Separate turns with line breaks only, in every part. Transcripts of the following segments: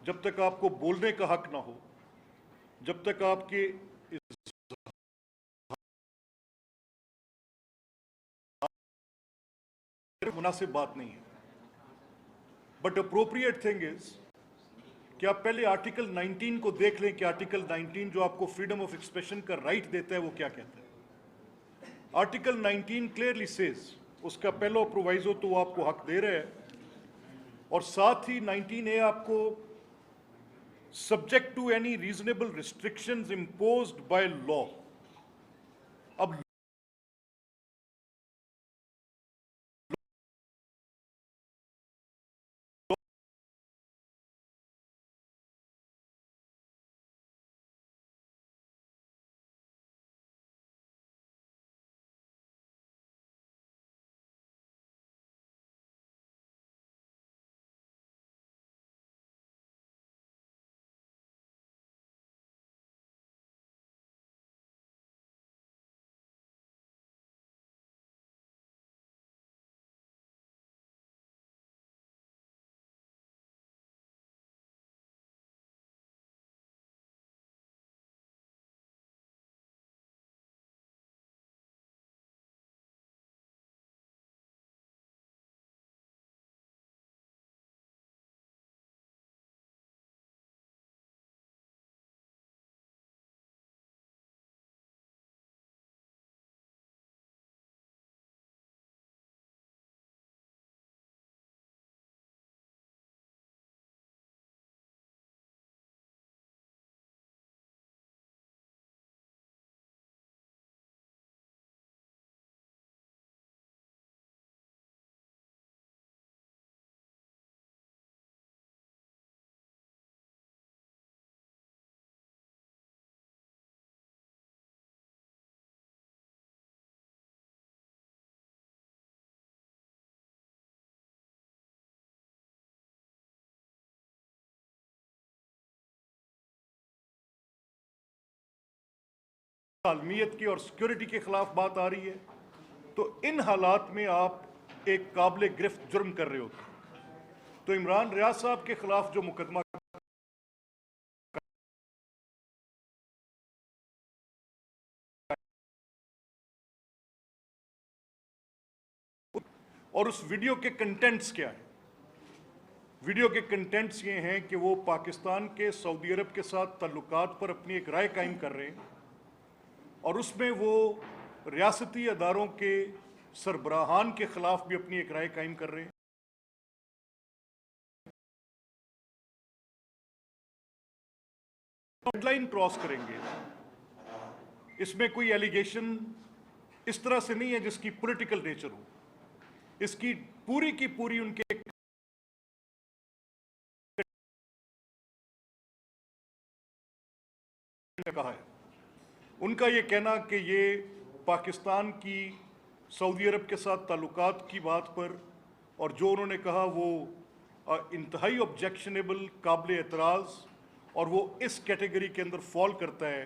जब तक आपको बोलने का हक ना हो, जब तक आपके मुनासिब बात नहीं है। बट अप्रोप्रिएट थिंग इज कि आप पहले आर्टिकल 19 को देख लें कि आर्टिकल 19 जो आपको फ्रीडम ऑफ एक्सप्रेशन का राइट देता है वो क्या कहता है। आर्टिकल 19 क्लियरली सेज, उसका पहला प्रोवाइजो तो आपको हक दे रहा है, और साथ ही 19A आपको subject to any reasonable restrictions imposed by law. अब आलमियत की और सिक्योरिटी के खिलाफ बात आ रही है, तो इन हालात में आप एक काबिल गिरफ्त जुर्म कर रहे होते। तो इमरान रियाज साहब के खिलाफ जो मुकदमा और उस वीडियो के कंटेंट्स क्या है? वीडियो के कंटेंट्स ये हैं कि वो पाकिस्तान के सऊदी अरब के साथ ताल्लुकात पर अपनी एक राय कायम कर रहे हैं, और उसमें वो रियासती अदारों के सरबराहान के खिलाफ भी अपनी एक राय कायम कर रहे हैं। डेडलाइन क्रॉस करेंगे, इसमें कोई एलिगेशन इस तरह से नहीं है जिसकी पॉलिटिकल नेचर हो। इसकी पूरी की पूरी उनके कहा है, उनका ये कहना कि ये पाकिस्तान की सऊदी अरब के साथ ताल्लुकात की बात पर, और जो उन्होंने कहा वो इंतहाई ऑब्जेक्शनेबल, काबिल एतराज़, और वो इस कैटेगरी के अंदर फॉल करता है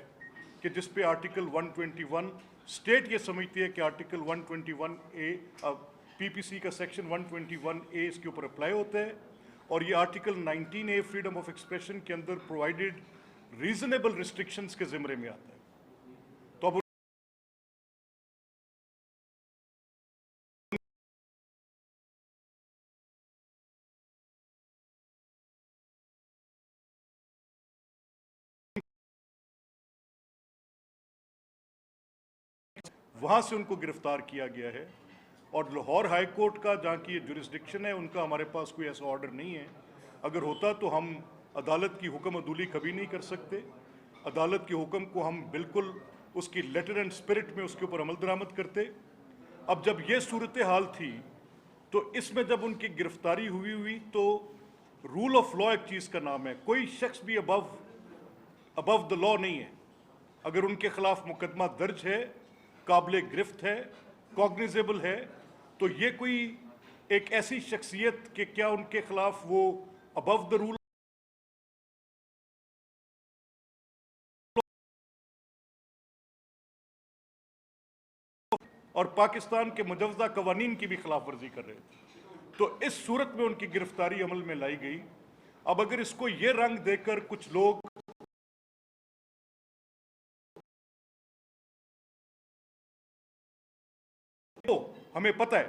कि जिस पे आर्टिकल 121 स्टेट ये समझती है कि आर्टिकल 121A पीपीसी का सेक्शन 121A इसके ऊपर अप्लाई होता है, और ये article 19A freedom of expression के अंदर प्रोवाइडेड रीजनेबल रिस्ट्रिक्शंस के ज़िम्रे में आता है। तो अब वहाँ से उनको गिरफ्तार किया गया है, और लाहौर हाई कोर्ट का जहाँ की जुरिस्डिक्शन है, उनका हमारे पास कोई ऐसा ऑर्डर नहीं है। अगर होता तो हम अदालत की हुक्म अदूली कभी नहीं कर सकते। अदालत के हुक्म को हम बिल्कुल उसकी लेटर एंड स्पिरिट में उसके ऊपर अमल दरामद करते। अब जब ये सूरत हाल थी, तो इसमें जब उनकी गिरफ्तारी हुई तो रूल ऑफ लॉ एक चीज़ का नाम है, कोई शख्स भी अबव द लॉ नहीं है। अगर उनके खिलाफ मुकदमा दर्ज है, काबिल गिरफ्त है, कॉग्निजेबल है, तो ये कोई एक ऐसी शख्सियत कि क्या उनके खिलाफ वो अबव द रूल और पाकिस्तान के मुजवजा कवानीन की भी खिलाफ वर्जी कर रहे थे। तो इस सूरत में उनकी गिरफ्तारी अमल में लाई गई। अब अगर इसको ये रंग देकर कुछ लोग तो हमें पता है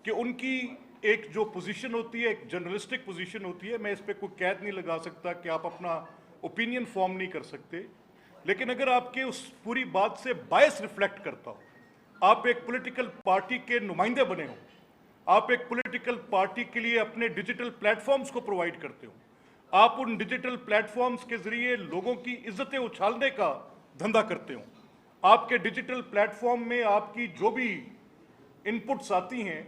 कि उनकी एक जो पोजीशन होती है, एक जर्नलिस्टिक पोजीशन होती है, मैं इस पे कोई कैद नहीं लगा सकता कि आप अपना ओपिनियन फॉर्म नहीं कर सकते, लेकिन अगर आपके उस पूरी बात से बायस रिफ्लेक्ट करता हो, आप एक पॉलिटिकल पार्टी के नुमाइंदे बने हो, आप एक पॉलिटिकल पार्टी के लिए अपने डिजिटल प्लेटफॉर्म्स को प्रोवाइड करते हो, आप उन डिजिटल प्लेटफॉर्म्स के जरिए लोगों की इज्जतें उछालने का धंधा करते हो, आपके डिजिटल प्लेटफॉर्म में आपकी जो भी इनपुट्स आती हैं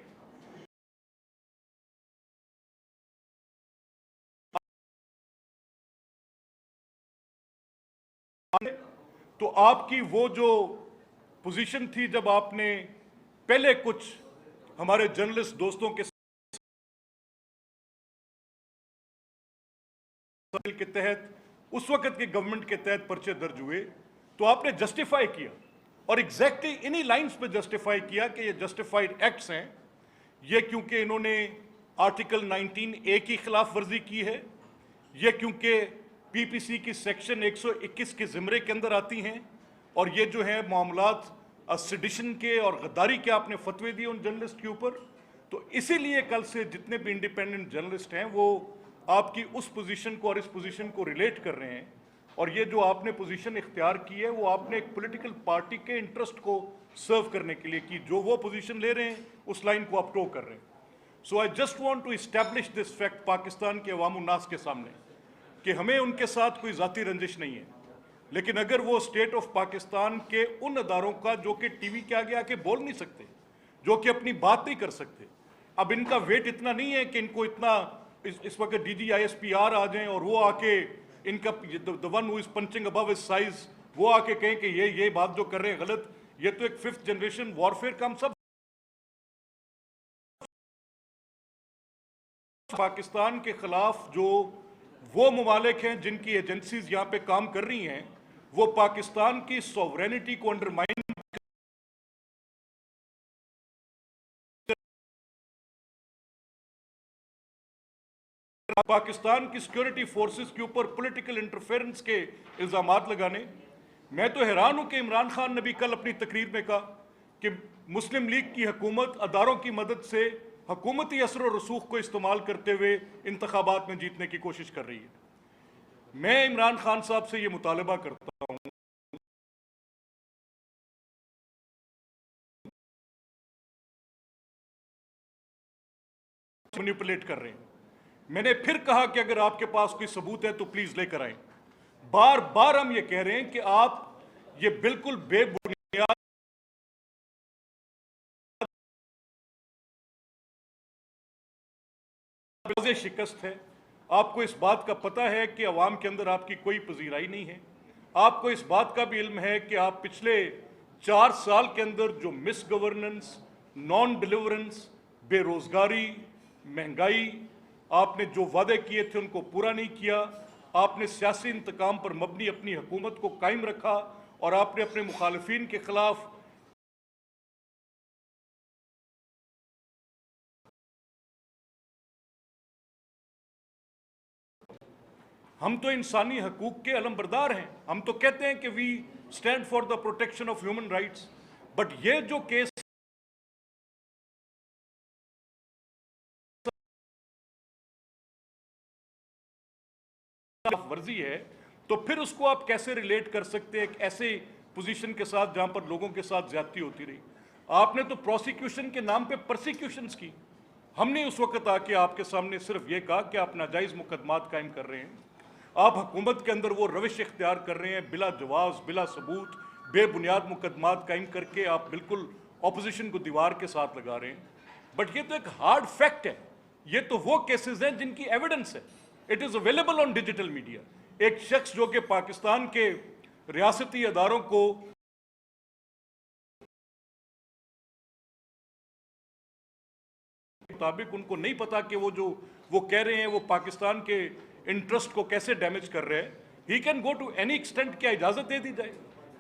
तो आपकी वो जो पोजीशन थी जब आपने पहले कुछ हमारे जर्नलिस्ट दोस्तों के तहत उस वक्त के गवर्नमेंट के तहत पर्चे दर्ज हुए, तो आपने जस्टिफाई किया और एग्जैक्टली इन्हीं लाइंस पे जस्टिफाई किया कि ये जस्टिफाइड एक्ट्स हैं, ये क्योंकि इन्होंने आर्टिकल 19A की खिलाफ वर्जी की है, ये क्योंकि पीपीसी की सेक्शन 121 के ज़िमरे के अंदर आती हैं, और ये जो है मामलात सेडिशन के और गद्दारी के आपने फतवे दिए उन जर्नलिस्ट के ऊपर। तो इसीलिए कल से जितने भी इंडिपेंडेंट जर्नलिस्ट हैं वो आपकी उस पोजीशन को और इस पोजीशन को रिलेट कर रहे हैं, और ये जो आपने पोजीशन इख्तियार की है वो आपने एक पॉलिटिकल पार्टी के इंटरेस्ट को सर्व करने के लिए की, जो वो पोजीशन ले रहे हैं उस लाइन को आप टो कर रहे हैं। So I just want to establish this fact Pakistan के अवाम उन्नास के सामने कि हमें उनके साथ कोई ज़ाती रंजिश नहीं है, लेकिन अगर वो स्टेट ऑफ पाकिस्तान के उन अदारों का जो कि टीवी के आगे आके बोल नहीं सकते, जो कि अपनी बात नहीं कर सकते, अब इनका वेट इतना नहीं है कि इनको इतना इस वक्त DGISPR आ जाएं और वो आके इनका the one who is punching above his size वो आके कहें कि ये बात जो कर रहे हैं गलत। ये तो एक 5th जनरेशन वॉरफेयर का हम सब पाकिस्तान के खिलाफ जो वो ममालिक हैं जिनकी एजेंसीज यहाँ पे काम कर रही हैं, वो पाकिस्तान की सॉवरेनिटी को अंडरमाइन पाकिस्तान की सिक्योरिटी फोर्सेस के ऊपर पॉलिटिकल इंटरफेरेंस के इल्जामात लगाने। मैं तो हैरान हूं कि इमरान खान ने भी कल अपनी तकरीर में कहा कि मुस्लिम लीग की हुकूमत अदारों की मदद से हुकूमती असर और रसूख को इस्तेमाल करते हुए इंतखाबात में जीतने की कोशिश कर रही है। मैं इमरान खान साहब से ये मुतालबा करता हूं मैनिपुलेट कर रहे हैं। मैंने फिर कहा कि अगर आपके पास कोई सबूत है तो प्लीज लेकर आए। बार बार हम ये कह रहे हैं कि आप ये बिल्कुल बेबुनियाद शिकस्त है। आपको इस बात का पता है कि अवाम के अंदर आपकी कोई पजीराई नहीं है। आपको इस बात का भी इल्म है कि आप पिछले 4 साल के अंदर जो मिस गवर्नेंस, नॉन डिलीवरेंस, बेरोजगारी, महंगाई, आपने जो वादे किए थे उनको पूरा नहीं किया। आपने सियासी इंतकाम पर मबनी अपनी हुकूमत को कायम रखा और आपने अपने मुखालिफिन के खिलाफ हम तो इंसानी हकूक के अलमबरदार हैं। हम तो कहते हैं कि we stand for the protection of human rights, but ये जो केस वर्जी है, तो फिर उसको आप कैसे रिलेट कर सकते हैं एक ऐसे पोजीशन के साथ जहां पर लोगों के साथ ज्यादती होती रही। आपने तो प्रोसिक्यूशन के नाम पे परसिक्यूशंस की। हमने उस वक्त आके आपके सामने सिर्फ ये कहा कि आप नाजायज मुकदमात कायम कर रहे हैं, आप हुकूमत के अंदर वो रविश इख्तियार कर रहे हैं, बिला जवाब, बिला सबूत, बेबुनियाद मुकदमात कायम करके आप बिल्कुल ऑपोजिशन को दीवार के साथ लगा रहे हैं। बट ये तो एक हार्ड फैक्ट है, ये तो वो केसेस हैं जिनकी एविडेंस है, it is available on digital media. एक शख्स जो कि पाकिस्तान के रियासती अदारों को मुताबिक उनको नहीं पता कि वो कह रहे हैं वो पाकिस्तान के इंटरेस्ट को कैसे डैमेज कर रहे हैं। He can go to any extent. क्या इजाजत दे दी जाए?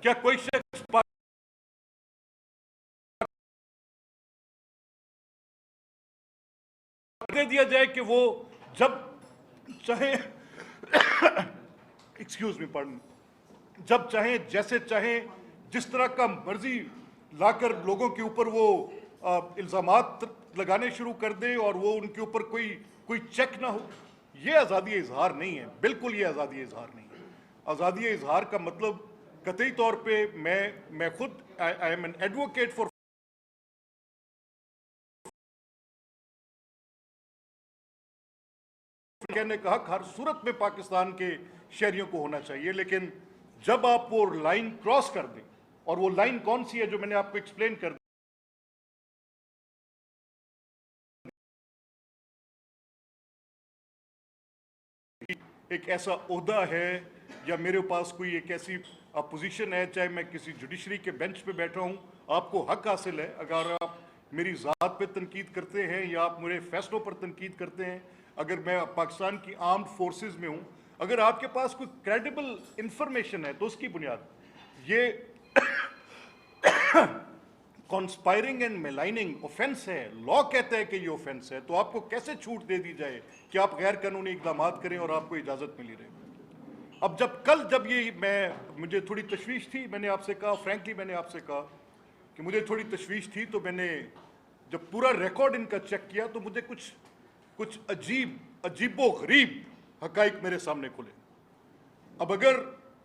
क्या कोई शख्स दे दिया जाए कि वो जब चाहे एक्सक्यूज मी पार्डन, जब चाहे जैसे चाहे जिस तरह का मर्जी लाकर लोगों के ऊपर वो इल्जामात लगाने शुरू कर दे और वो उनके ऊपर कोई चेक ना हो, ये आज़ादी इजहार नहीं है। बिल्कुल ये आज़ादी इजहार नहीं है। आज़ादी इजहार का मतलब कतई तौर पे मैं खुद I am an advocate for कहने का हक हर सूरत में पाकिस्तान के शहरियों को होना चाहिए, लेकिन जब आप वो लाइन क्रॉस कर दें, और वो लाइन कौन सी है जो मैंने आपको एक्सप्लेन कर दी, एक ऐसा ओहदा है या मेरे पास कोई एक ऐसी पोजीशन है, चाहे मैं किसी जुडिशरी के बेंच पे बैठा हूं, आपको हक हासिल है। अगर आप मेरी ज़ात पे तनकीद करते हैं या आप मेरे फैसलों पर तनकीद करते हैं, अगर मैं पाकिस्तान की आर्म्ड फोर्सेस में हूं, अगर आपके पास कोई क्रेडिबल इंफॉर्मेशन है तो उसकी बुनियाद ये कॉन्स्पायरिंग एंड मेलाइनिंग ऑफेंस है। लॉ कहता है कि ये ऑफेंस है, तो आपको कैसे छूट दे दी जाए कि आप गैर कानूनी इकदाम करें और आपको इजाज़त मिली रहे। अब जब ये मुझे थोड़ी तशवीश थी, मैंने आपसे कहा, फ्रैंकली मैंने आपसे कहा कि मुझे थोड़ी तशवीश थी, तो मैंने जब पूरा रिकॉर्ड इनका चेक किया तो मुझे कुछ अजीबो गरीब हकाइक मेरे सामने खुले। अब अगर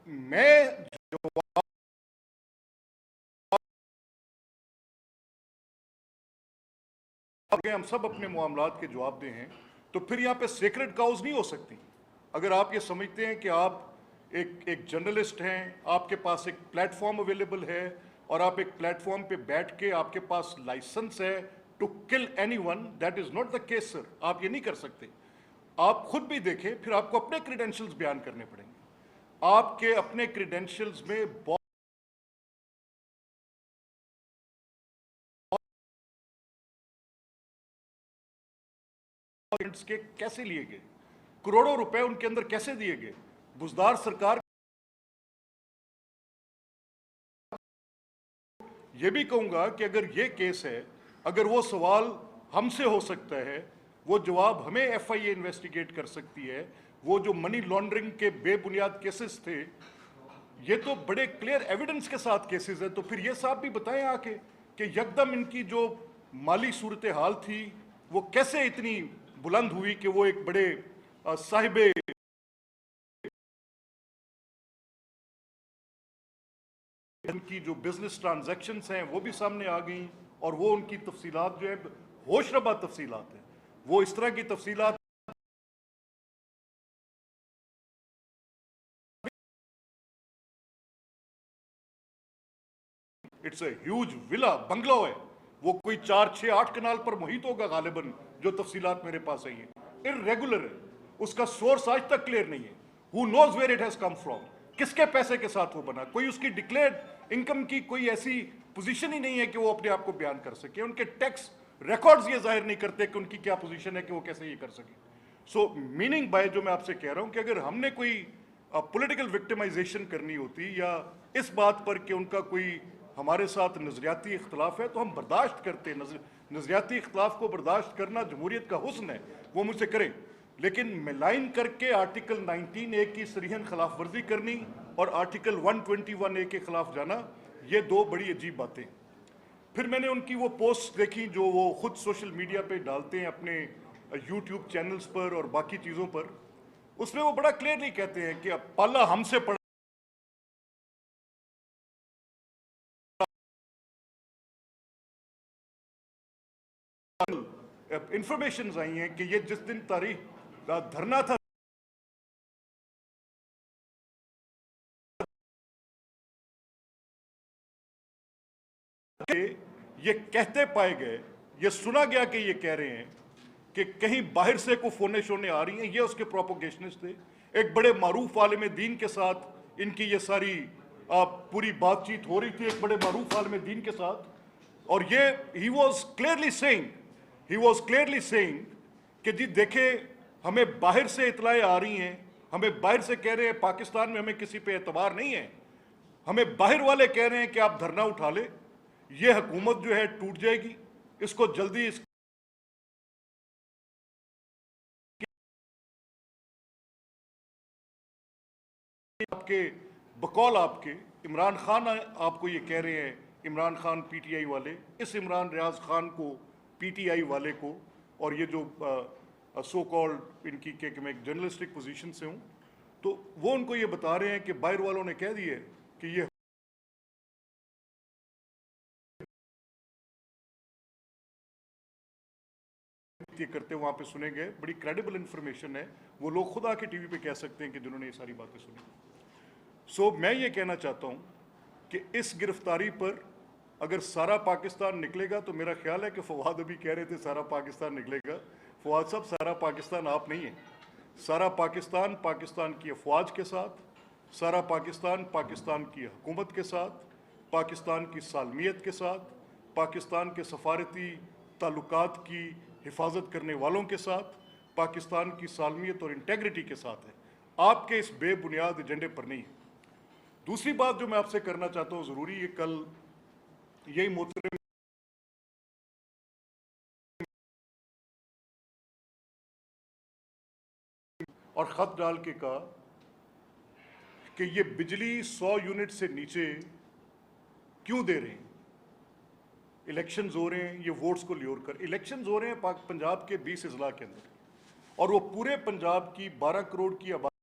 मैं हम सब अपने मामलात के जवाब दें हैं, तो फिर यहाँ पे सेक्रेड काउज नहीं हो सकती। अगर आप ये समझते हैं कि आप एक जर्नलिस्ट हैं, आपके पास एक प्लेटफॉर्म अवेलेबल है और आप एक प्लेटफॉर्म पे बैठ के आपके पास लाइसेंस है to kill anyone, that is not the case sir. आप ये नहीं कर सकते। आप खुद भी देखें, फिर आपको अपने क्रेडेंशियल्स बयान करने पड़ेंगे। आपके अपने क्रेडेंशियल्स में बहुत के कैसे लिए गए, करोड़ों रुपए उनके अंदर कैसे दिए गए, बुजदार सरकार। ये भी कहूंगा कि अगर ये केस है, अगर वो सवाल हमसे हो सकता है, वो जवाब हमें एफआईए इन्वेस्टिगेट कर सकती है। वो जो मनी लॉन्ड्रिंग के बेबुनियाद केसेस थे, ये तो बड़े क्लियर एविडेंस के साथ केसेस है। तो फिर ये साहब भी बताएं आके कि यकदम इनकी जो माली सूरत हाल थी वो कैसे इतनी बुलंद हुई कि वो एक बड़े साहिबे उनकी जो बिजनेस ट्रांजैक्शंस हैं वो भी सामने आ गई, और वो उनकी तफसीलात जो है होशरबा तफसीलात है। वो इस तरह की तफसीलात it's a huge villa, bungalow है वो, कोई 4, 6, 8 कनाल पर मुहित होगा गालिबन, जो तफसीलात मेरे पास आई है। इर्रेगुलर है, उसका सोर्स आज तक क्लियर नहीं है। Who knows where it has come from, किसके पैसे के साथ वो बना, कोई उसकी डिक्लेयर्ड इनकम की कोई ऐसी पोजीशन ही नहीं है कि वो अपने आप को बयान कर सके। उनके टैक्स रिकॉर्ड्स ये जाहिर नहीं करते कि उनकी क्या पोजीशन है कि वो कैसे ये कर सके। सो मीनिंग बाय जो मैं आपसे कह रहा हूं कि अगर हमने कोई पॉलिटिकल विक्टिमाइजेशन करनी होती या इस बात पर कि उनका कोई हमारे साथ नजरियाती इख्तलाफ है, तो हम बर्दाश्त करते हैं। नजरियाती इख्तलाफ को बर्दाश्त करना जमहूरियत का हुस्न है, वो मुझसे करें। लेकिन मिलाइन करके आर्टिकल 19A की सरीहन खिलाफ वर्जी करनी और आर्टिकल 121A के खिलाफ जाना, ये दो बड़ी अजीब बातें। फिर मैंने उनकी वो पोस्ट देखी जो वो खुद सोशल मीडिया पे डालते हैं अपने यूट्यूब चैनल्स पर और बाकी चीज़ों पर। उसमें वो बड़ा क्लियरली कहते हैं कि अब पाला हमसे पड़ा, इंफॉर्मेशन आई हैं कि ये जिस दिन तारीख धरना था ये कहते पाए गए, ये सुना गया कि ये कह रहे हैं कि कहीं बाहर से को फोने शोने आ रही हैं। ये उसके प्रोपोगेशनिस्ट थे। एक बड़े मारूफ आलिम दीन के साथ इनकी ये सारी पूरी बातचीत हो रही थी, एक बड़े मारूफ आलिम दीन के साथ। और ये ही वॉज क्लियरली सेइंग कि जी देखे, हमें बाहर से इतलाएं आ रही हैं, हमें बाहर से कह रहे हैं पाकिस्तान में हमें किसी पे एतबार नहीं है, हमें बाहर वाले कह रहे हैं कि आप धरना उठा ले, ये हुकूमत जो है टूट जाएगी, इसको जल्दी आपके बकौल आपके इमरान खान आपको ये कह रहे हैं, इमरान खान पीटीआई वाले, इस इमरान रियाज खान को पीटीआई वाले को, और ये जो सो कॉल्ड इनकी कि मैं एक जर्नलिस्टिक पोजीशन से हूँ, तो वो उनको ये बता रहे हैं कि बाहर वालों ने कह दिए कि ये करते वहां पे सुने गए, बड़ी क्रेडिबल इंफॉर्मेशन है, वो लोग खुद आके टीवी पे कह सकते हैं कि जिन्होंने ये सारी बातें सुनी। सो मैं ये कहना चाहता हूं कि इस गिरफ्तारी पर अगर सारा पाकिस्तान निकलेगा तो मेरा ख्याल है कि फवाद अभी कह रहे थे सारा पाकिस्तान निकलेगा। फवाद साहब, सारा पाकिस्तान आप नहीं है। सारा पाकिस्तान पाकिस्तान की अफवाज के साथ, सारा पाकिस्तान पाकिस्तान की हुकूमत के साथ, पाकिस्तान की सालमियत के साथ, पाकिस्तान के सफारती ताल्लुकात की हिफाजत करने वालों के साथ, पाकिस्तान की सालमियत और इंटेग्रिटी के साथ है, आपके इस बेबुनियाद एजेंडे पर नहीं है। दूसरी बात जो मैं आपसे करना चाहता हूं, जरूरी है, कल यही मोहतरम और खत डाल के कहा कि ये बिजली 100 यूनिट से नीचे क्यों दे रहे हैं। इलेक्शंस हो रहे हैं, ये वोट्स को ल्योर कर इलेक्शंस हो रहे हैं पंजाब के 20 अजला के अंदर, और वो पूरे पंजाब की 12 करोड़ की आबादी,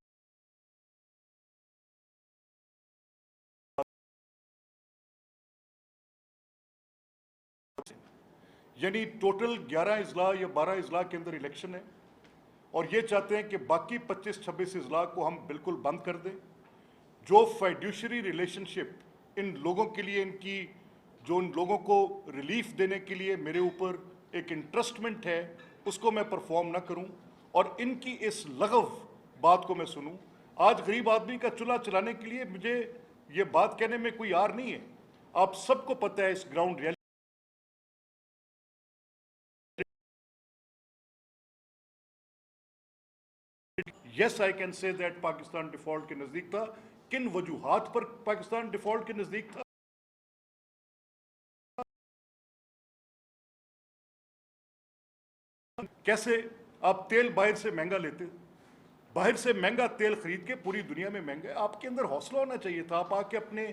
यानी टोटल 11 अजला या 12 अजला के अंदर इलेक्शन है, और ये चाहते हैं कि बाकी 25-26 अजला को हम बिल्कुल बंद कर दें। जो फाइड्यूशरी रिलेशनशिप इन लोगों के लिए, इनकी जो इन लोगों को रिलीफ देने के लिए मेरे ऊपर एक इंटरेस्टमेंट है, उसको मैं परफॉर्म ना करूं और इनकी इस लगव बात को मैं सुनूं। आज गरीब आदमी का चूल्हा चलाने के लिए मुझे ये बात कहने में कोई यार नहीं है। आप सबको पता है इस ground reality. Yes, I can say that Pakistan default के नजदीक था। किन वजूहात पर पाकिस्तान डिफॉल्ट के नजदीक था? कैसे आप तेल बाहर से महंगा लेते, बाहर से महंगा तेल खरीद के पूरी दुनिया में महंगा है। आपके अंदर हौसला होना चाहिए था, आप आके अपने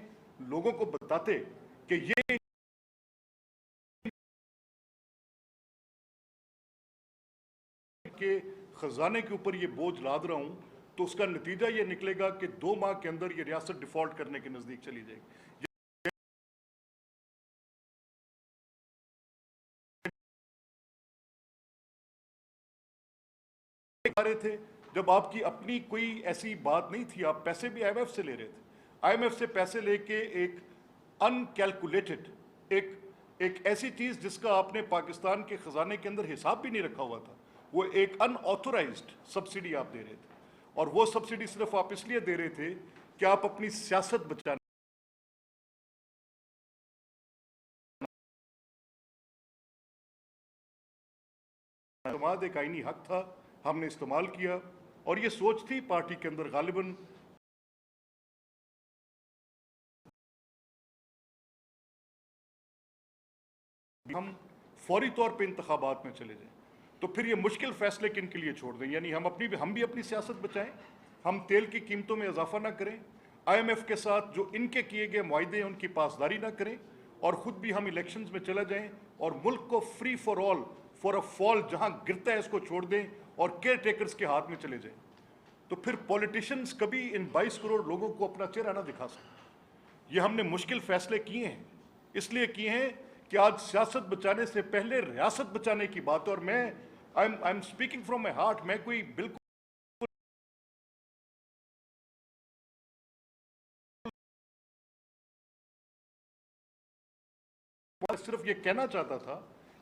लोगों को बताते कि ये के खजाने के ऊपर ये बोझ लाद रहा हूं, तो उसका नतीजा ये निकलेगा कि 2 माह के अंदर ये रियासत डिफॉल्ट करने के नजदीक चली जाएगी। रहे थे जब आपकी अपनी कोई ऐसी बात नहीं थी, आप पैसे भी आईएमएफ से ले रहे थे। आईएमएफ से पैसे लेके एक अनकैलकुलेटेड, एक ऐसी चीज जिसका आपने पाकिस्तान के खजाने के अंदर हिसाब भी नहीं रखा हुआ था, वो एक अनऑथोराइज्ड सब्सिडी आप दे रहे थे। और वो सब्सिडी सिर्फ आप इसलिए दे रहे थे कि आप अपनी सियासत बचाने, एक आईनी हक था, हमने इस्तेमाल किया। और ये सोच थी पार्टी के अंदर गालिबन हम फौरी तौर पे इंतखाबात में चले जाएं, तो फिर ये मुश्किल फैसले किन के लिए छोड़ दें। यानी हम भी अपनी सियासत बचाएं, हम तेल की कीमतों में इजाफा ना करें, आईएमएफ के साथ जो इनके किए गए मुआहदे हैं उनकी पासदारी ना करें, और खुद भी हम इलेक्शंस में चला जाएं और मुल्क को free for all, for a fall जहां गिरता है इसको छोड़ दें और केयर टेकर्स के हाथ में चले जाएं। तो फिर पॉलिटिशियंस कभी इन 22 करोड़ लोगों को अपना चेहरा ना दिखा सकते। ये हमने मुश्किल फैसले किए हैं, इसलिए किए हैं कि आज सियासत बचाने से पहले रियासत बचाने की बात है। और मैं I am speaking from my heart, मैं कोई बिल्कुल सिर्फ ये कहना चाहता था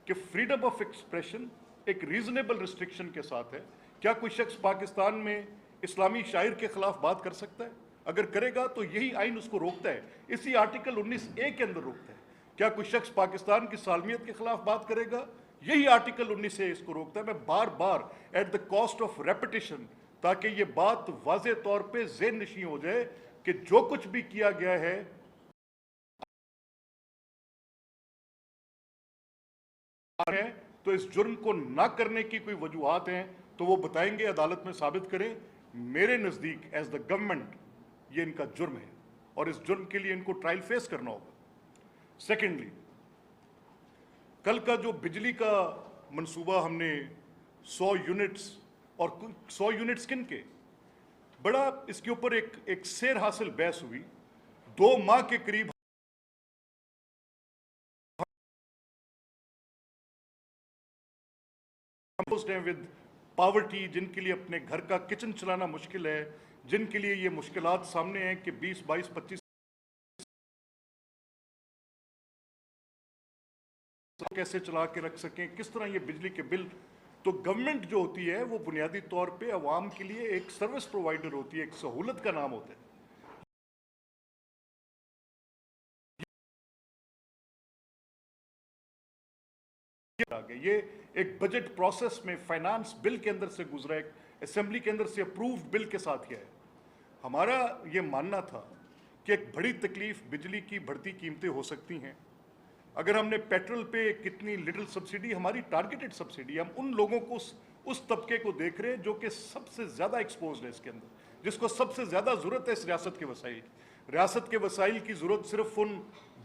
कि फ्रीडम ऑफ एक्सप्रेशन एक रीजनेबल रिस्ट्रिक्शन के साथ है। क्या कोई शख्स पाकिस्तान में इस्लामी शायर के खिलाफ बात कर सकता है? अगर करेगा तो यही आइन उसको रोकता है, इसी आर्टिकल 19A के अंदर रोकता है। क्या कोई शख्स पाकिस्तान की सालमियत के खिलाफ बात करेगा? यही आर्टिकल 19A इसको रोकता है। मैं बार बार at the cost of repetition, ताकि ये बात वाज़े तौर पे ज़हन नशीं हो जाए कि जो कुछ भी किया गया है तो इस जुर्म को ना करने की कोई वजूहात हैं तो वो बताएंगे, अदालत में साबित करें। मेरे नज़दीक एज द गवर्नमेंट ये इनका जुर्म है और इस जुर्म के लिए इनको ट्रायल फेस करना होगा। सेकेंडली, कल का जो बिजली का मंसूबा हमने 100 यूनिट्स, और 100 यूनिट्स किन के, बड़ा इसके ऊपर एक सेर हासिल बहस हुई। 2 माह के करीब विद पावर्टी, जिनके लिए अपने घर का किचन चलाना मुश्किल है, जिनके लिए ये मुश्किलात सामने हैं कि 20, 22, 25 कैसे चला के रख सकें, किस तरह ये बिजली के बिल। तो गवर्नमेंट जो होती है वो बुनियादी तौर पे अवाम के लिए एक सर्विस प्रोवाइडर होती है, एक सहूलत का नाम होता है। ये एक बजट प्रोसेस में फाइनेंस बिल के अंदर से गुजरा, एक असेंबली के अंदर से अप्रूव्ड बिल के साथ किया है। हमारा ये मानना था कि एक बड़ी तकलीफ बिजली की बढ़ती कीमतें हो सकती हैं। अगर हमने पेट्रोल पे कितनी लिटिल सब्सिडी, हमारी टारगेटेड सब्सिडी, हम उन लोगों को, उस तबके को देख रहे हैं जो कि सबसे ज़्यादा एक्सपोज है इसके अंदर, जिसको सबसे ज़्यादा ज़रूरत है इस रियासत के वसाइल। रियासत के वसाइल की ज़रूरत सिर्फ उन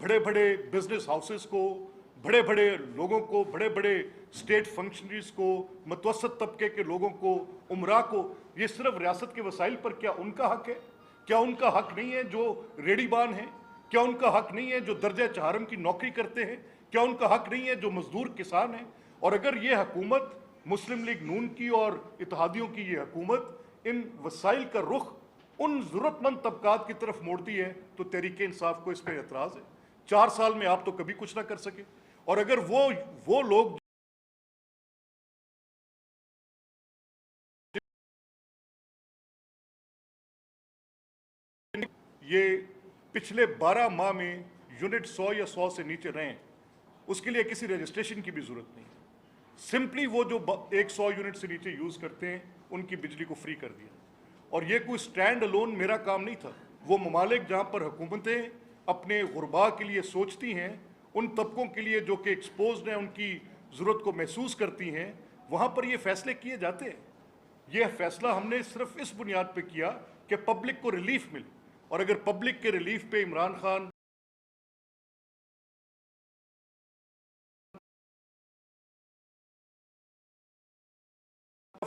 बड़े बड़े बिजनेस हाउसेस को, बड़े बड़े लोगों को, बड़े बड़े स्टेट फंक्शनरीज को, मतवसत तबके के लोगों को, उमरा को, ये सिर्फ रियासत के वसाइल पर क्या उनका हक है? क्या उनका हक नहीं है जो रेडीबान है? क्या उनका हक नहीं है जो दर्जा चहारम की नौकरी करते हैं? क्या उनका हक नहीं है जो मजदूर किसान हैं? और अगर ये हुकूमत, मुस्लिम लीग नून की और इत्तेहादियों की ये हुकूमत इन वसाइल का रुख उन जरूरतमंद तबकात की तरफ मोड़ती है तो तहरीक इंसाफ को इस पर एतराज़ है। 4 साल में आप तो कभी कुछ ना कर सके। और अगर वो लोग ये पिछले 12 माह में यूनिट 100 या 100 से नीचे रहे, उसके लिए किसी रजिस्ट्रेशन की भी जरूरत नहीं। सिंपली वो जो 100 यूनिट से नीचे यूज करते हैं उनकी बिजली को फ्री कर दिया। और ये कोई स्टैंड अलोन मेरा काम नहीं था। वो ममालिक जहां पर हुकूमतें अपने गुरबा के लिए सोचती हैं, उन तबकों के लिए जो कि एक्सपोज हैं, उनकी ज़रूरत को महसूस करती हैं, वहाँ पर ये फैसले किए जाते हैं। ये फैसला हमने सिर्फ इस बुनियाद पे किया कि पब्लिक को रिलीफ मिले। और अगर पब्लिक के रिलीफ पे Imran Khan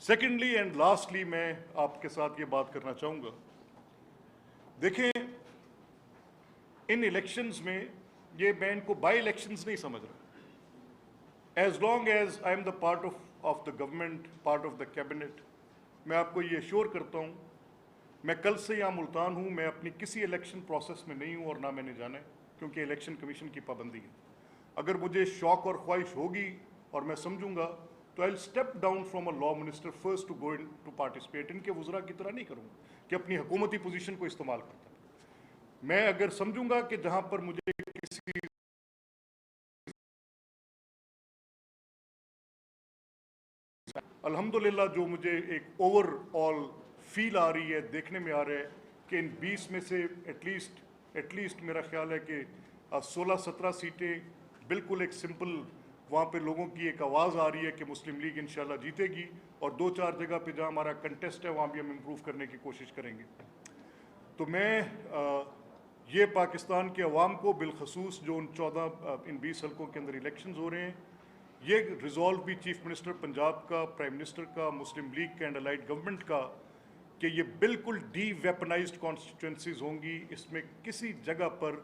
secondly and lastly मैं आपके साथ ये बात करना चाहूँगा। देखें, इन इलेक्शंस में ये मैं इनको बाई इलेक्शंस नहीं समझ रहा। As long as I am the part of the government, part of the cabinet, मैं आपको ये श्योर करता हूँ, मैं कल से यहाँ मुल्तान हूँ, मैं अपनी किसी इलेक्शन प्रोसेस में नहीं हूँ और ना मैंने जाना है, क्योंकि इलेक्शन कमीशन की पाबंदी है। अगर मुझे शौक और ख्वाहिश होगी और मैं समझूंगा तो I will step down from a law minister first to go in to participate. इनके वज़रा की तरह नहीं करूँगा कि अपनी हुकूमती पोजीशन को इस्तेमाल करता। मैं अगर समझूंगा कि जहाँ पर मुझे किसी अल्हम्दुलिल्लाह जो मुझे एक ओवरऑल फील आ रही है, देखने में आ रहा है कि इन 20 में से एटलीस्ट मेरा ख्याल है कि 16-17 सीटें बिल्कुल एक सिंपल, वहाँ पे लोगों की एक आवाज़ आ रही है कि मुस्लिम लीग इंशाल्लाह जीतेगी। और 2-4 जगह पे जहाँ हमारा कंटेस्ट है वहाँ भी हम इम्प्रूव करने की कोशिश करेंगे। तो मैं ये पाकिस्तान के अवाम को बिलखसूस जो इन 20 हल्कों के अंदर इलेक्शन हो रहे हैं, ये रिजॉल्व भी चीफ मिनिस्टर पंजाब का, प्राइम मिनिस्टर का, मुस्लिम लीग के एंड अलाइड गवर्नमेंट का, कि ये बिल्कुल डी वेपनाइज्ड कॉन्स्टिट्यूंसीज होंगी। इसमें किसी जगह पर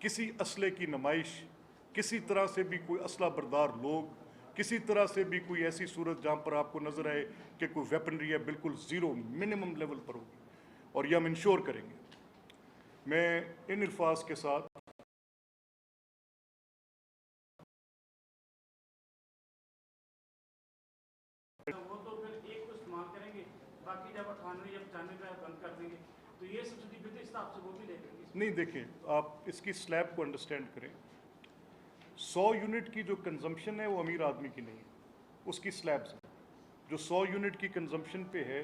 किसी असले की नुमाइश, किसी तरह से भी कोई असला बरदार लोग, किसी तरह से भी कोई ऐसी सूरत जहाँ पर आपको नजर आए कि कोई वेपनरी है, बिल्कुल ज़ीरो मिनिमम लेवल पर होगी। और ये हम इंश्योर करेंगे। मैं इन अल्फाज के साथ
वो तो फिर एक को इस्तेमाल करेंगे, बाकी जब 98 या 95 का बंद कर देंगे तो ये सब्सिडी फिर इस हिसाब से वो भी लेंगे।
नहीं, देखें, आप इसकी स्लैब को अंडरस्टैंड करें। 100 यूनिट की जो कंजम्पशन है वो अमीर आदमी की नहीं है, उसकी स्लैब्स है। जो 100 यूनिट की कंजम्पशन पे है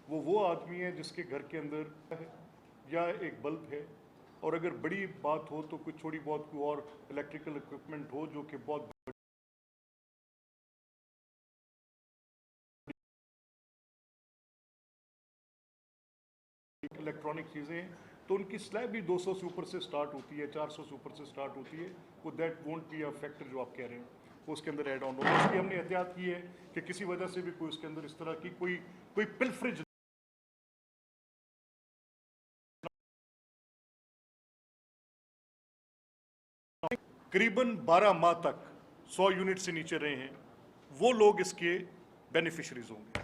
वो आदमी है जिसके घर के अंदर है या एक बल्ब है, और अगर बड़ी बात हो तो कुछ थोड़ी बहुत कोई और इलेक्ट्रिकल इक्विपमेंट हो जो कि बहुत इलेक्ट्रॉनिक चीज़ें हैं, तो उनकी स्लैब भी 200 से ऊपर से स्टार्ट होती है, 400 से ऊपर से स्टार्ट होती है। वो that won't be a factor जो आप कह रहे हैं, वो उसके अंदर ऐड ऑन होगा। इसकी हमने एहतियात की है कि किसी वजह से भी कोई उसके अंदर इस तरह की कोई पिलफरेज करीबन 12 माह तक 100 यूनिट से नीचे रहे हैं, वो लोग इसके बेनिफिशरीज होंगे।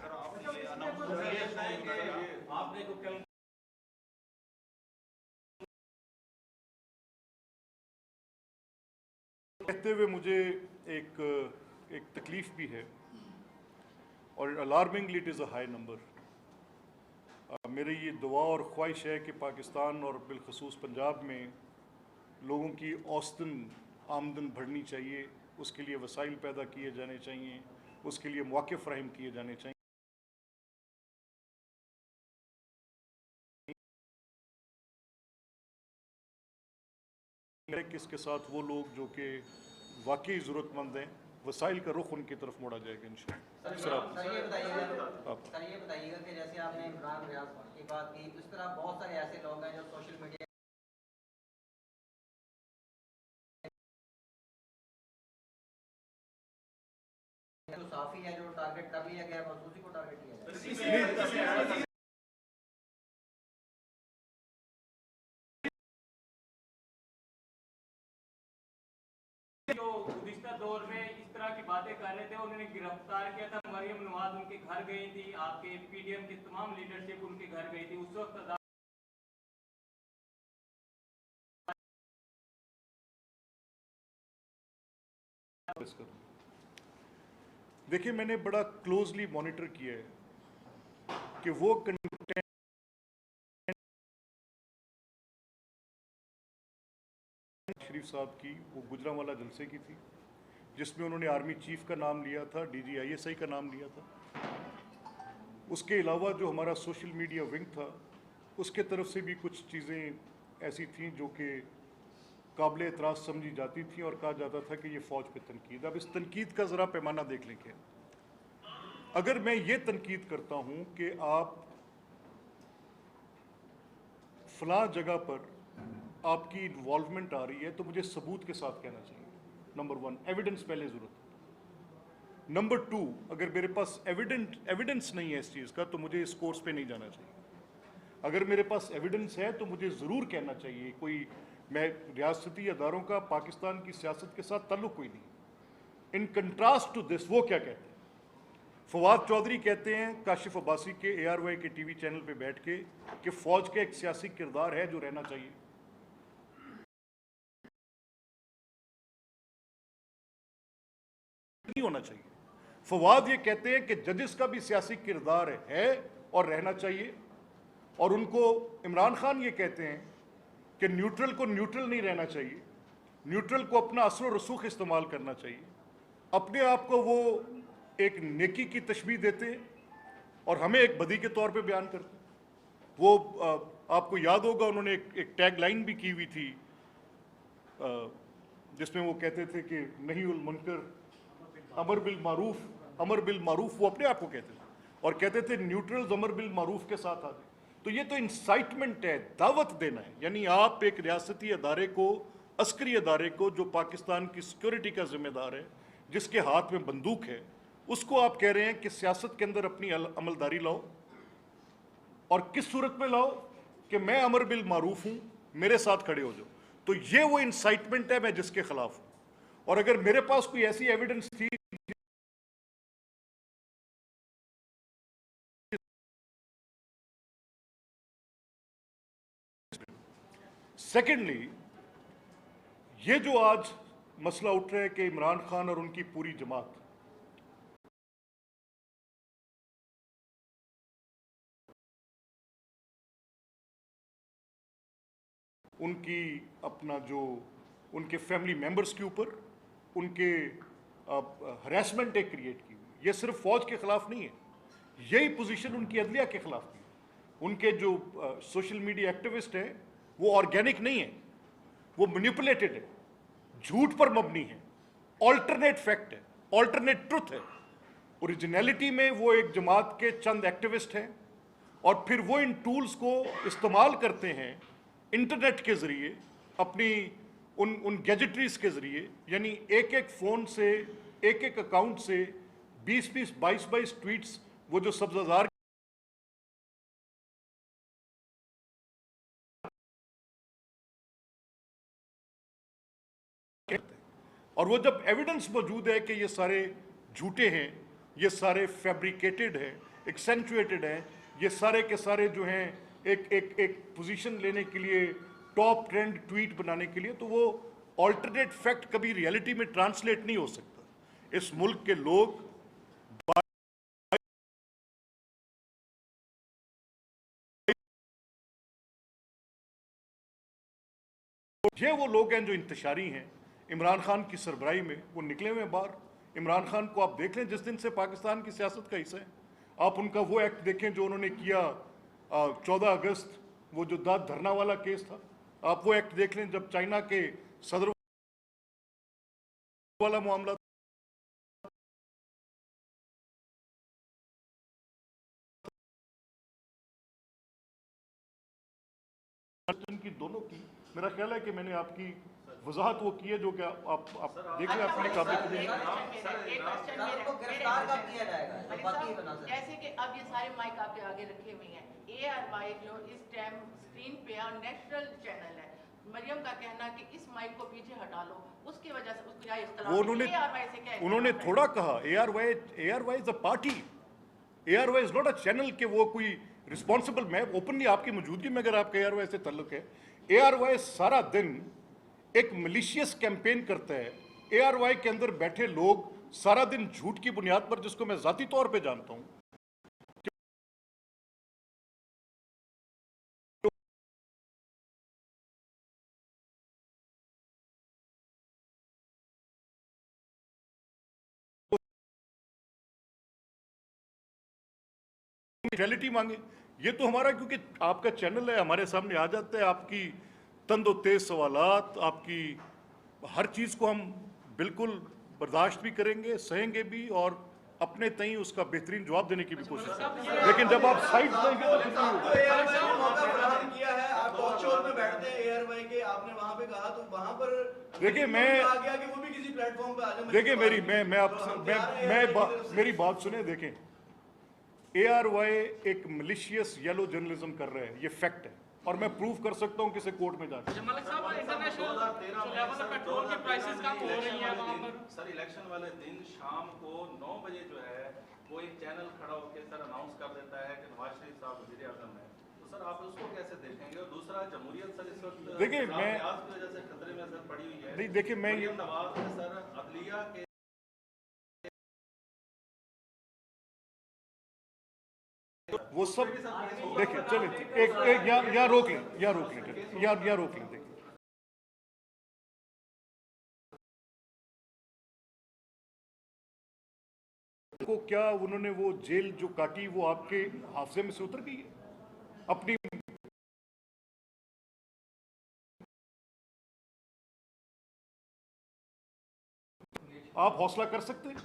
कहते हुए मुझे एक तकलीफ भी है, और alarmingly it is a high number. मेरी ये दुआ और ख्वाहिश है कि पाकिस्तान और बिलखसूस पंजाब में लोगों की औसतन आमदन बढ़नी चाहिए, उसके लिए वसाइल पैदा किए जाने चाहिए, उसके लिए मौके फ़राहम किए जाने चाहिए। किसके साथ वो लोग जो कि वाकई ज़रूरतमंद हैं, वसाइल का रुख उनकी तरफ मोड़ा जाएगा इंशाअल्लाह।
सर ये बताइएगा कि जैसे आपने इमरान रियाज की बात की, इस तरह बहुत सारे ऐसे लोग हैं जो सोशल मीडिया तो साफी है, जो टारगेट कर लिया गया बस उसी को टारगेट किया जाए।
जो गुज़िश्ता दौर में इस तरह की बातें कर रहे थे, उन्होंने गिरफ्तार किया था। मरियम नवाज उनके घर गई थी, आपके पीडीएम की तमाम लीडरशिप उनके घर गई थी। उस वक्त
देखिए, मैंने बड़ा क्लोजली मॉनिटर किया है कि वो कंटेंट शरीफ साहब की वो गुजरांवाला जलसे की थी, जिसमें उन्होंने आर्मी चीफ का नाम लिया था, DGISI का नाम लिया था। उसके अलावा जो हमारा सोशल मीडिया विंग था, उसके तरफ से भी कुछ चीज़ें ऐसी थीं जो कि काबिल एतराज़ समझी जाती थी और कहा जाता था कि ये फ़ौज पे तनकीद। अब इस तनकीद का ज़रा पैमाना देख लें कि अगर मैं ये तनकीद करता हूँ कि आप फ़लाँ जगह पर आपकी इन्वॉल्वमेंट आ रही है, तो मुझे सबूत के साथ कहना चाहिए। नंबर 1, एविडेंस पहले ज़रूरत है। नंबर 2, अगर मेरे पास एविडेंस नहीं है इस चीज़ का, तो मुझे इस कोर्स पे नहीं जाना चाहिए। अगर मेरे पास एविडेंस है तो मुझे ज़रूर कहना चाहिए। मैं रियासती अदारों का पाकिस्तान की सियासत के साथ ताल्लुक़ कोई नहीं। इन कंट्रास्ट टू दिस वो क्या कहते हैं? फवाद चौधरी कहते हैं काशिफ अब्बासी के ARY के TV चैनल पे बैठ के कि फ़ौज का एक सियासी किरदार है जो रहना चाहिए। नहीं होना चाहिए। फवाद ये कहते हैं कि जजेस का भी सियासी किरदार है और रहना चाहिए, और उनको इमरान खान ये कहते हैं कि न्यूट्रल को न्यूट्रल नहीं रहना चाहिए, न्यूट्रल को अपना असर और रसूख इस्तेमाल करना चाहिए। अपने आप को वो एक नेकी की तशबीह देते हैं और हमें एक बदी के तौर पे बयान करते हैं। वो आपको याद होगा, उन्होंने एक टैग लाइन भी की हुई थी जिसमें वो कहते थे कि नहीं उल मुनकर अमर बिल मारूफ, वो अपने आप को कहते थे और कहते थे न्यूट्रल अमर बिल मारूफ के साथ आ जाए। तो ये तो इंसाइटमेंट है, दावत देना है। यानी आप एक रियासती अदारे को, अस्करी अदारे को जो पाकिस्तान की सिक्योरिटी का जिम्मेदार है, जिसके हाथ में बंदूक है, उसको आप कह रहे हैं कि सियासत के अंदर अपनी अमलदारी लाओ। और किस सूरत में लाओ? कि मैं अमर बिल मारूफ हूं, मेरे साथ खड़े हो जाओ। तो ये वो इंसाइटमेंट है मैं जिसके खिलाफ हूं। और अगर मेरे पास कोई ऐसी एविडेंस थी सेकेंडली, ये जो आज मसला उठ रहा है कि इमरान खान और उनकी पूरी जमात उनकी अपना जो उनके फैमिली मेंबर्स के ऊपर उनके हरासमेंट एक क्रिएट की हुई, ये सिर्फ फौज के खिलाफ नहीं है, यही पोजीशन उनकी अदलिया के खिलाफ भी है। उनके जो सोशल मीडिया एक्टिविस्ट हैं वो ऑर्गेनिक नहीं है, वो मैनिपुलेटेड है, झूठ पर मबनी है, ऑल्टरनेट फैक्ट है, ऑल्टरनेट ट्रुथ है। ओरिजिनलिटी में वो एक जमात के चंद एक्टिविस्ट हैं और फिर वो इन टूल्स को इस्तेमाल करते हैं इंटरनेट के ज़रिए, अपनी उन गैजेटरीज के ज़रिए, यानी एक एक फ़ोन से, एक एक अकाउंट से 20-20, 22-22 ट्वीट्स, वो जो सब्ज़ाज़ार और वो जब एविडेंस मौजूद है कि ये सारे झूठे हैं, ये सारे फैब्रिकेटेड हैं, एक्सेंचुएटेड हैं, ये सारे के सारे जो हैं एक एक एक पोजीशन लेने के लिए, टॉप ट्रेंड ट्वीट बनाने के लिए, तो वो ऑल्टरनेट फैक्ट कभी रियलिटी में ट्रांसलेट नहीं हो सकता। इस मुल्क के लोग ये वो लोग हैं जो इंतशारी हैं। इमरान खान की सरबराही में वो निकले हुए हैं बाहर। इमरान खान को आप देख लें, जिस दिन से पाकिस्तान की सियासत का हिस्सा है, आप उनका वो एक्ट देखें जो उन्होंने किया 14 अगस्त, वो जो दाद धरना वाला केस था, आप वो एक्ट देख लें जब चाइना के सदर वाला मामला, की दोनों की, मेरा ख्याल है कि मैंने आपकी वजाहत वो की है जो कि आप देख लें अपने काबिल।
जैसे कि अब ये सारे माइक आपके आगे रखे हुए हैं, ARY जो इस टाइम स्क्रीन पे और नेशनल चैनल है, मरियम का कहना कि इस माइक को पीछे हटा लो, उसकी वजह से उसको क्या इख्तिलाफ,
वो
ARY से क्या
उन्होंने थोड़ा कहा ARY is a party, ARY is not a channel के वो कोई रिस्पॉन्सिबल। मैं ओपनली आपकी मौजूदगी में, अगर आपका ARY से ताल्लुक है, ARY सारा दिन एक मलिशियस कैंपेन करता है। ARY के अंदर बैठे लोग सारा दिन झूठ की बुनियाद पर, जिसको मैं जाती तौर पे जानता हूं, रियलिटी मांगे। ये तो हमारा, क्योंकि आपका चैनल है, हमारे सामने आ जाता है, आपकी तंदो तेज सवालात, आपकी हर चीज़ को हम बिल्कुल बर्दाश्त भी करेंगे, सहेंगे भी, और अपने तई उसका बेहतरीन जवाब देने की भी कोशिश करेंगे। लेकिन जब आप साइड देंगे तो फिर
किया है, आप टॉक शो में बैठते हैं ARY के, आपने वहां पे कहा, तो वहां पर
देखिए, मैं
आ गया कि वो भी किसी प्लेटफॉर्म पे आ जाए।
देखिए मेरी बात सुने। देखें, ARY एक मलिशियस येलो जर्नलिज्म कर रहे हैं, ये फैक्ट है, और मैं प्रूव कर सकता हूँ किसी कोर्ट में जाकर।
मलिक साहब, इंटरनेशनल लेवल पे पेट्रोल की प्राइसेस कम हो रही हैं वहाँ पर।
सर, इलेक्शन वाले दिन शाम को 9 बजे जो है वो एक चैनल खड़ा होकर सर अनाउंस कर देता है कि नवाज शरीफ साहब वज़ीर आज़म है, तो सर आप उसको कैसे देखेंगे? और दूसरा, जमहूरियत सर इस वक्त
देखिए, मैं
आज की वजह से खतरे में सर पड़ी हुई है।
नहीं, देखिए, मैं
मरियम नवाज है सर, अदलिया के
वो सब देखिए, चलिए एक यहाँ रोक लें, यहाँ रोक लें, यहाँ रोक लें। देखिए, को क्या उन्होंने वो जेल जो काटी, वो आपके हाफजे में से उतर गई है? अपनी आप हौसला कर सकते हैं?